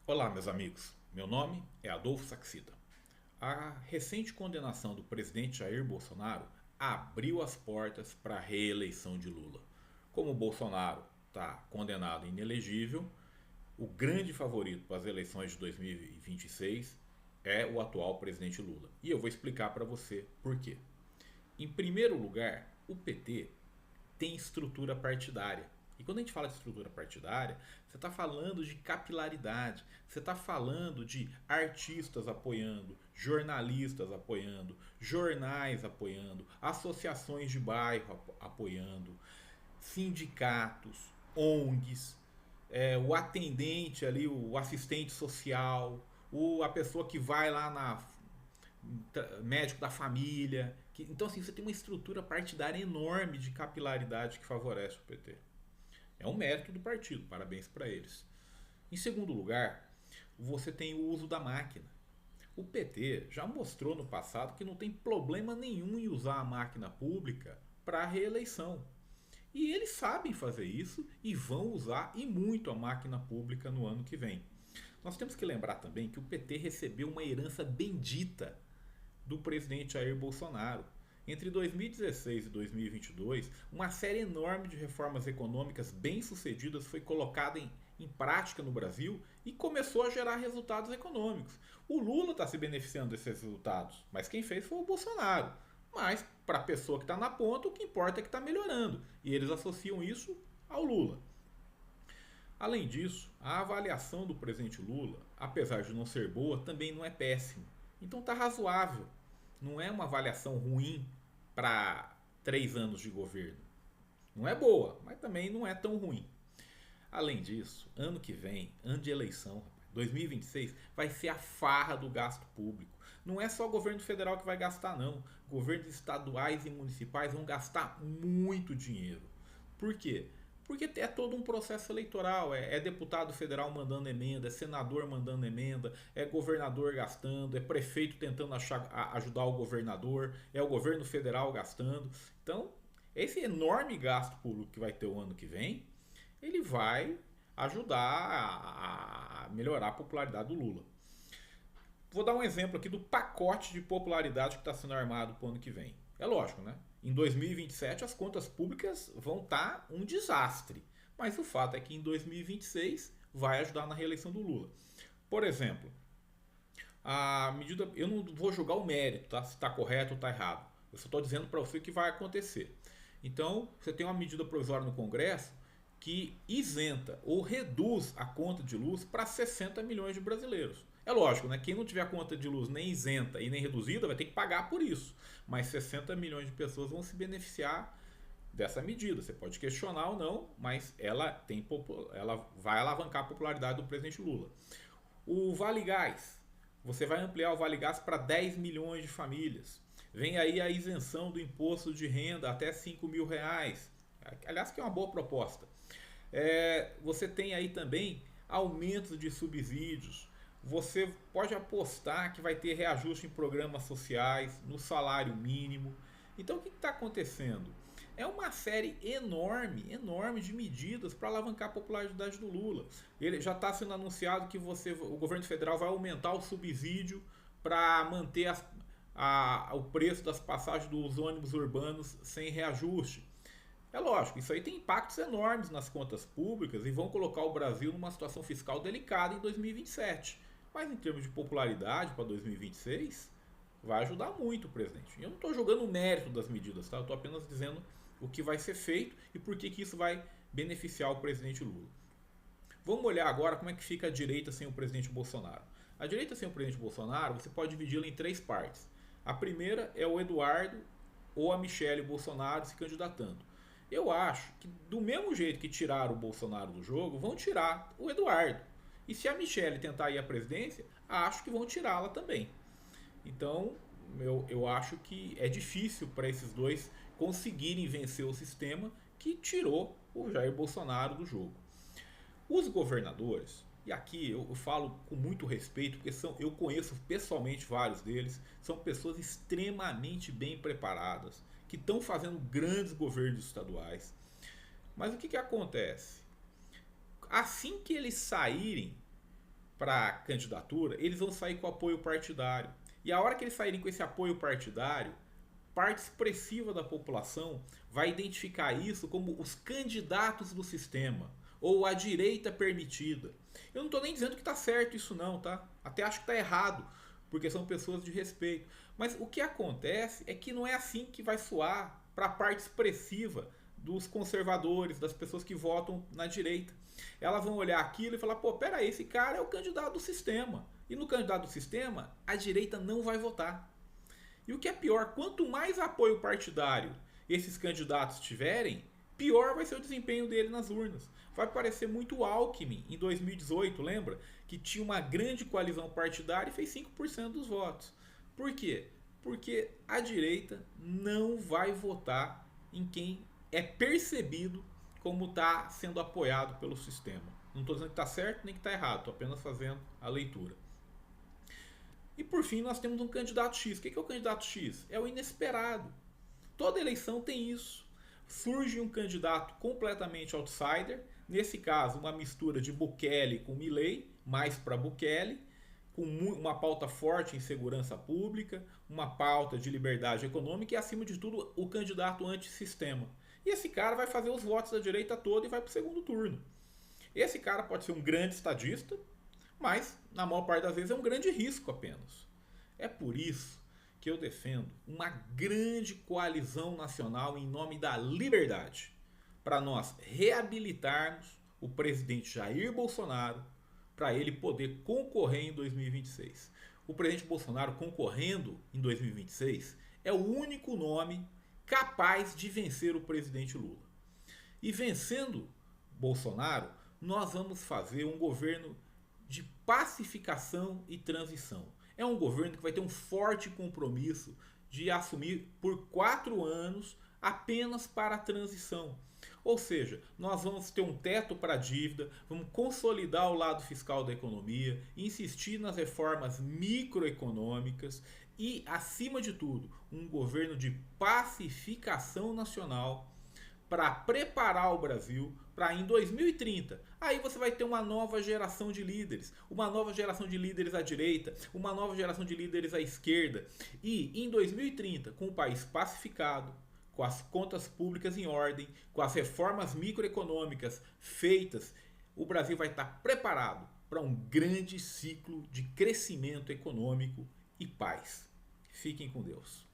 Olá, meus amigos. Meu nome é Adolfo Saxida. A recente condenação do presidente Jair Bolsonaro abriu as portas para a reeleição de Lula. Como o Bolsonaro está condenado e inelegível, o grande favorito para as eleições de 2026 é o atual presidente Lula. E eu vou explicar para você por quê. Em primeiro lugar, o PT tem estrutura partidária. E quando a gente fala de estrutura partidária, você está falando de capilaridade, você está falando de artistas apoiando, jornalistas apoiando, jornais apoiando, associações de bairro apoiando, sindicatos, ONGs, o atendente ali, o assistente social, a pessoa que vai lá na médico da família. Então, assim, você tem uma estrutura partidária enorme de capilaridade que favorece o PT. É um mérito do partido, parabéns para eles. Em segundo lugar, você tem o uso da máquina. O PT já mostrou no passado que não tem problema nenhum em usar a máquina pública para a reeleição. E eles sabem fazer isso e vão usar e muito a máquina pública no ano que vem. Nós temos que lembrar também que o PT recebeu uma herança bendita do presidente Jair Bolsonaro. Entre 2016 e 2022, uma série enorme de reformas econômicas bem-sucedidas foi colocada em prática no Brasil e começou a gerar resultados econômicos. O Lula está se beneficiando desses resultados, mas quem fez foi o Bolsonaro. Mas, para a pessoa que está na ponta, o que importa é que está melhorando. E eles associam isso ao Lula. Além disso, a avaliação do presidente Lula, apesar de não ser boa, também não é péssima. Então está razoável. Não é uma avaliação ruim para 3 anos de governo. Não é boa, mas também não é tão ruim. Além disso, ano que vem, ano de eleição, 2026, vai ser a farra do gasto público. Não é só o governo federal que vai gastar, não. Governos estaduais e municipais vão gastar muito dinheiro. Por quê? Porque é todo um processo eleitoral. É deputado federal mandando emenda, é senador mandando emenda, é governador gastando, é prefeito tentando ajudar o governador, é o governo federal gastando. Então, esse enorme gasto público que vai ter o ano que vem, ele vai ajudar a melhorar a popularidade do Lula. Vou dar um exemplo aqui do pacote de popularidade que está sendo armado para o ano que vem. É lógico, né? Em 2027 as contas públicas vão estar um desastre. Mas o fato é que em 2026 vai ajudar na reeleição do Lula. Por exemplo, a medida. Eu não vou julgar o mérito, tá? Se está correto ou está errado. Eu só estou dizendo para você o que vai acontecer. Então, você tem uma medida provisória no Congresso que isenta ou reduz a conta de luz para 60 milhões de brasileiros. É lógico, né? Quem não tiver conta de luz nem isenta e nem reduzida vai ter que pagar por isso. Mas 60 milhões de pessoas vão se beneficiar dessa medida. Você pode questionar ou não, mas ela vai alavancar a popularidade do presidente Lula. O Vale Gás. Você vai ampliar o Vale Gás para 10 milhões de famílias. Vem aí a isenção do imposto de renda até 5 mil reais. Aliás, que é uma boa proposta. Você tem aí também aumentos de subsídios. Você pode apostar que vai ter reajuste em programas sociais, no salário mínimo. Então o que está acontecendo? É uma série enorme, enorme de medidas para alavancar a popularidade do Lula. Ele já está sendo anunciado que o governo federal vai aumentar o subsídio para manter o preço das passagens dos ônibus urbanos sem reajuste. É lógico, isso aí tem impactos enormes nas contas públicas e vão colocar o Brasil numa situação fiscal delicada em 2027. Mas em termos de popularidade para 2026, vai ajudar muito o presidente. Eu não estou jogando o mérito das medidas, tá? Eu estou apenas dizendo o que vai ser feito e por que isso vai beneficiar o presidente Lula. Vamos olhar agora como é que fica a direita sem o presidente Bolsonaro. A direita sem o presidente Bolsonaro, você pode dividi-la em 3 partes. A primeira é o Eduardo ou a Michele Bolsonaro se candidatando. Eu acho que do mesmo jeito que tiraram o Bolsonaro do jogo, vão tirar o Eduardo. E se a Michele tentar ir à presidência, acho que vão tirá-la também. Então, eu acho que é difícil para esses dois conseguirem vencer o sistema que tirou o Jair Bolsonaro do jogo. Os governadores, e aqui eu falo com muito respeito, porque eu conheço pessoalmente vários deles, são pessoas extremamente bem preparadas, que estão fazendo grandes governos estaduais. Mas o que acontece? Assim que eles saírem para a candidatura, eles vão sair com apoio partidário. E a hora que eles saírem com esse apoio partidário, parte expressiva da população vai identificar isso como os candidatos do sistema, ou a direita permitida. Eu não estou nem dizendo que está certo isso não, tá? Até acho que está errado, porque são pessoas de respeito. Mas o que acontece é que não é assim que vai soar para a parte expressiva dos conservadores, das pessoas que votam na direita. Elas vão olhar aquilo e falar, pô, peraí, esse cara é o candidato do sistema. E no candidato do sistema, a direita não vai votar. E o que é pior, quanto mais apoio partidário esses candidatos tiverem, pior vai ser o desempenho dele nas urnas. Vai parecer muito o Alckmin em 2018, lembra? Que tinha uma grande coalizão partidária e fez 5% dos votos. Por quê? Porque a direita não vai votar em quem é percebido como está sendo apoiado pelo sistema. Não estou dizendo que está certo nem que está errado, estou apenas fazendo a leitura. E por fim nós temos um candidato X. O que é o candidato X? É o inesperado. Toda eleição tem isso. Surge um candidato completamente outsider, nesse caso uma mistura de Bukele com Milei, mais para Bukele, com uma pauta forte em segurança pública, uma pauta de liberdade econômica e, acima de tudo, o candidato antissistema. E esse cara vai fazer os votos da direita toda e vai para o segundo turno. Esse cara pode ser um grande estadista, mas, na maior parte das vezes, é um grande risco apenas. É por isso que eu defendo uma grande coalizão nacional em nome da liberdade, para nós reabilitarmos o presidente Jair Bolsonaro, para ele poder concorrer em 2026. O presidente Bolsonaro concorrendo em 2026 é o único nome capaz de vencer o presidente Lula. E vencendo Bolsonaro, nós vamos fazer um governo de pacificação e transição. É um governo que vai ter um forte compromisso de assumir por 4 anos apenas para a transição. Ou seja, nós vamos ter um teto para a dívida, vamos consolidar o lado fiscal da economia, insistir nas reformas microeconômicas e, acima de tudo, um governo de pacificação nacional para preparar o Brasil para em 2030, aí você vai ter uma nova geração de líderes, uma nova geração de líderes à direita, uma nova geração de líderes à esquerda. E em 2030, com o país pacificado, com as contas públicas em ordem, com as reformas microeconômicas feitas, o Brasil vai estar preparado para um grande ciclo de crescimento econômico e paz. Fiquem com Deus.